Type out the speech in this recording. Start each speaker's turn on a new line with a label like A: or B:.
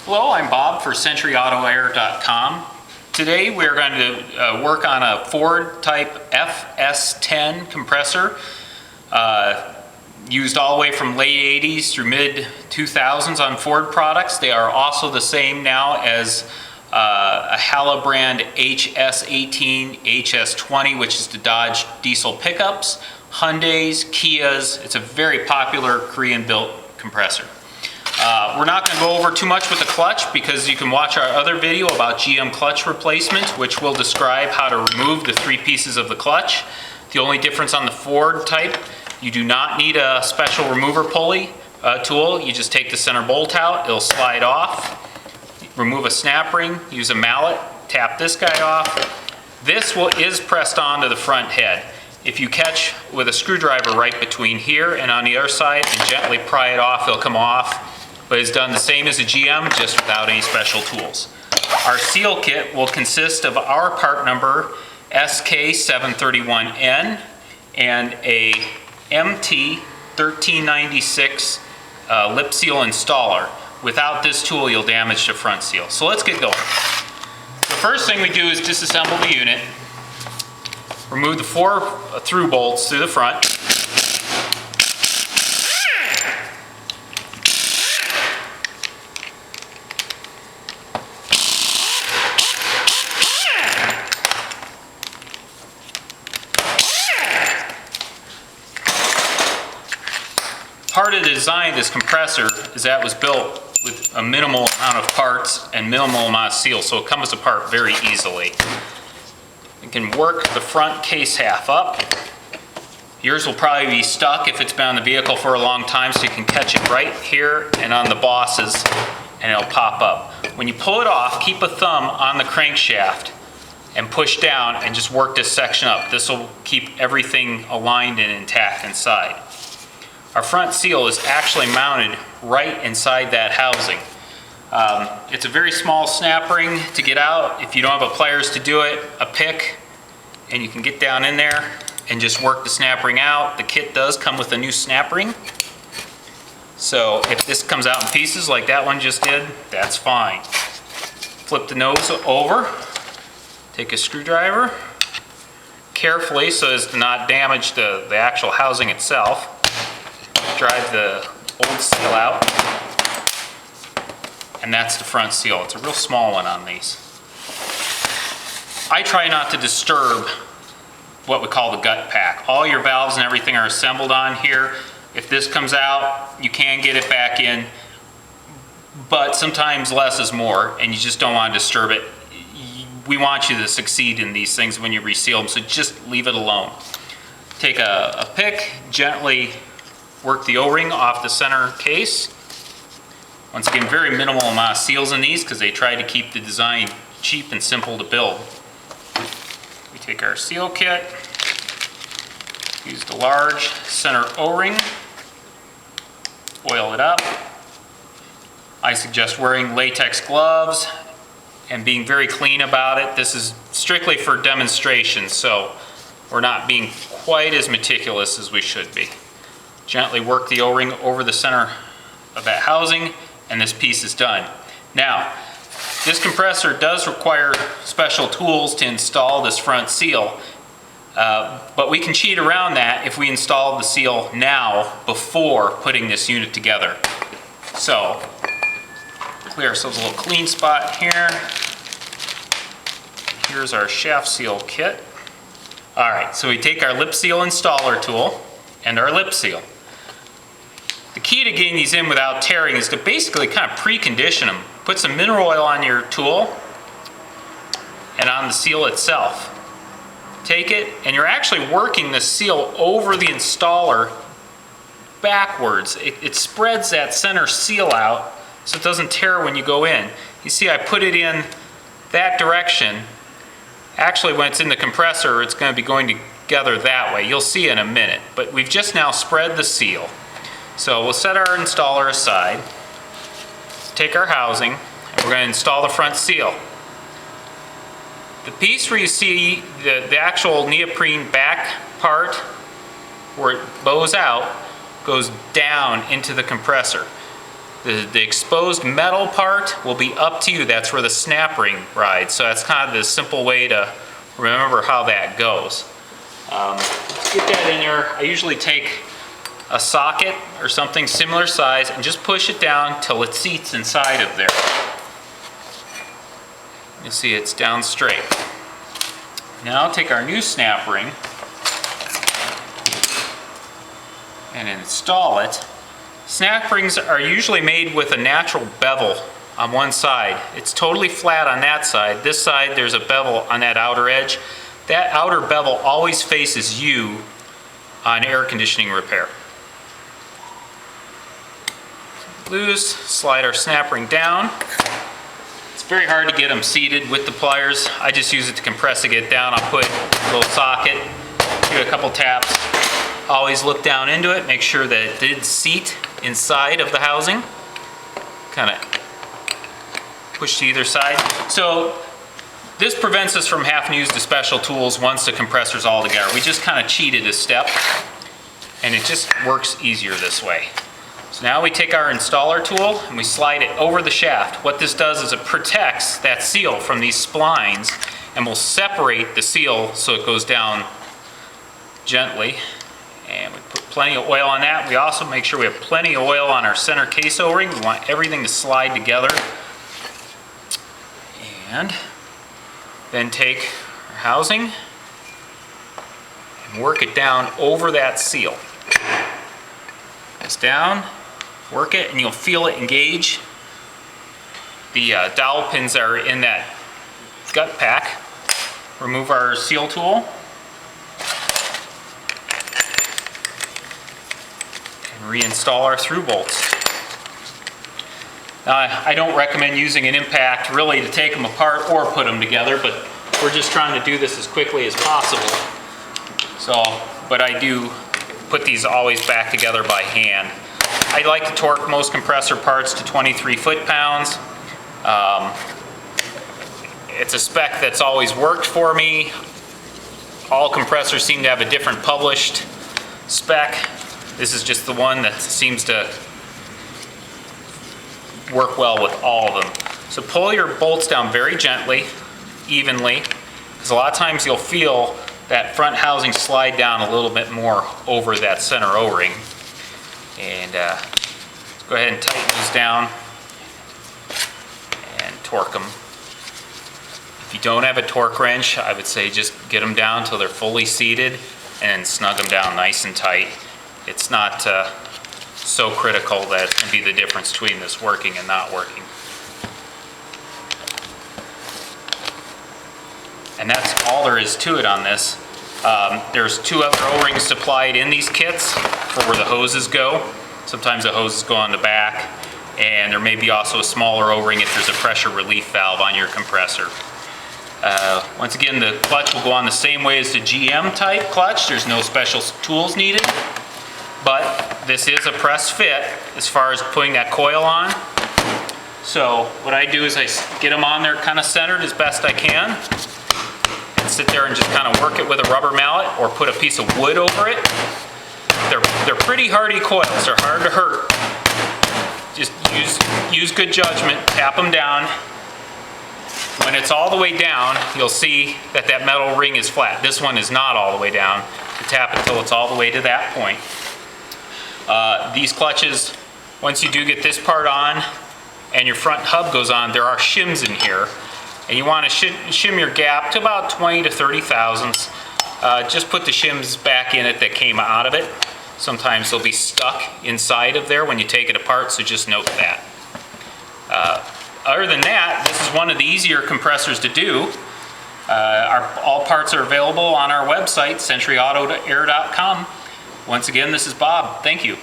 A: Hello, I'm Bob for CenturyAutoAir.com. Today we're going to work on a Ford type FS10 compressor, used all the way from late 80s through mid 2000s on Ford products. They are also the same now as a Halla brand HS18, HS20, which is the Dodge diesel pickups, Hyundais, Kias. It's a very popular Korean-built compressor. We're not going to go over too much with the clutch because you can watch our other video about GM clutch replacement, which will describe how to remove the three pieces of the clutch. The only difference on the Ford type, you do not need a special remover pulley tool. You just take the center bolt out, it'll slide off. Remove a snap ring, use a mallet, tap this guy off. This is pressed onto the front head. If you catch with a screwdriver right between here and on the other side and gently pry it off, it'll come off. But it's done the same as a GM, just without any special tools. Our seal kit will consist of our part number SK731N and a MT1396 lip seal installer. Without this tool, you'll damage the front seal. So let's get going. The first thing we do is disassemble the unit. Remove the 4 through bolts through the front. Part of the design of this compressor is that it was built with a minimal amount of parts and minimal amount of seals, so it comes apart very easily. You can work the front case half up. Yours will probably be stuck if it's been on the vehicle for a long time, so you can catch it right here and on the bosses and it'll pop up. When you pull it off, keep a thumb on the crankshaft and push down and just work this section up. This will keep everything aligned and intact inside. Our front seal is actually mounted right inside that housing. It's a very small snap ring to get out. If you don't have a pliers to do it, a pick, and you can get down in there and just work the snap ring out. The kit does come with a new snap ring. So if this comes out in pieces like that one just did, that's fine. Flip the nose over, take a screwdriver, carefully so as to not damage the actual housing itself. Drive the old seal out, and that's the front seal. It's a real small one on these. I try not to disturb what we call the gut pack. All your valves and everything are assembled on here. If this comes out, you can get it back in, but sometimes less is more, and you just don't want to disturb it. We want you to succeed in these things when you reseal them, so just leave it alone. Take a pick, gently work the O-ring off the center case. Once again, very minimal amount of seals in these because they try to keep the design cheap and simple to build. We take our seal kit, use the large center O-ring, oil it up. I suggest wearing latex gloves and being very clean about it. This is strictly for demonstration, so we're not being quite as meticulous as we should be. Gently work the O-ring over the center of that housing, and this piece is done. Now, this compressor does require special tools to install this front seal, but we can cheat around that if we install the seal now before putting this unit together. So, clear ourselves a little clean spot here. Here's our shaft seal kit. All right, so we take our lip seal installer tool and our lip seal. The key to getting these in without tearing is to basically kind of precondition them. Put some mineral oil on your tool and on the seal itself. Take it, and you're actually working the seal over the installer backwards. It spreads that center seal out so it doesn't tear when you go in. You see I put it in that direction. Actually, when it's in the compressor, it's going to be going together that way. You'll see in a minute, but we've just now spread the seal. So we'll set our installer aside, take our housing, and we're going to install the front seal. The piece where you see the actual neoprene back part, where it bows out, goes down into the compressor. The exposed metal part will be up to you. That's where the snap ring rides. So that's kind of the simple way to remember how that goes. Get that in there. I usually take a socket or something similar size and just push it down till it seats inside of there. You see it's down straight. Now take our new snap ring and install it. Snap rings are usually made with a natural bevel on one side. It's totally flat on that side. This side there's a bevel on that outer edge. That outer bevel always faces you on air conditioning repair. Loose, slide our snap ring down. It's very hard to get them seated with the pliers. I just use it to compress to get down. I'll put a little socket, give it a couple taps. Always look down into it, make sure that it did seat inside of the housing. Kind of push to either side. So this prevents us from having to use the special tools once the compressor's all together. We just kind of cheated a step, and it just works easier this way. So now we take our installer tool and we slide it over the shaft. What this does is it protects that seal from these splines and will separate the seal so it goes down gently. And we put plenty of oil on that. We also make sure we have plenty of oil on our center case O-ring. We want everything to slide together. And then take our housing and work it down over that seal. It's down, work it, and you'll feel it engage. The dowel pins are in that gut pack. Remove our seal tool. Reinstall our through bolts. Now, I don't recommend using an impact really to take them apart or put them together, but we're just trying to do this as quickly as possible. So, but I do put these always back together by hand. I like to torque most compressor parts to 23 foot-pounds. It's a spec that's always worked for me. All compressors seem to have a different published spec. This is just the one that seems to work well with all of them. So pull your bolts down very gently, evenly, because a lot of times you'll feel that front housing slide down a little bit more over that center O-ring. And let's go ahead and tighten these down and torque them. If you don't have a torque wrench, I would say just get them down until they're fully seated and snug them down nice and tight. It's not so critical that it can be the difference between this working and not working. And that's all there is to it on this. There's two other O-rings supplied in these kits for where the hoses go. Sometimes the hoses go on the back, and there may be also a smaller O-ring if there's a pressure relief valve on your compressor. Once again, the clutch will go on the same way as the GM type clutch. There's no special tools needed. But this is a press fit as far as putting that coil on. So what I do is I get them on there kind of centered as best I can and sit there and just kind of work it with a rubber mallet or put a piece of wood over it. They're pretty hardy coils. They're hard to hurt. Just use good judgment, tap them down. When it's all the way down, you'll see that that metal ring is flat. This one is not all the way down. You tap it until it's all the way to that point. These clutches, once you do get this part on and your front hub goes on, there are shims in here. And you want to shim your gap to about 20 to 30 thousandths. Just put the shims back in it that came out of it. Sometimes they'll be stuck inside of there when you take it apart, so just note that. Other than that, this is one of the easier compressors to do. All parts are available on our website, centuryautoair.com. Once again, this is Bob. Thank you.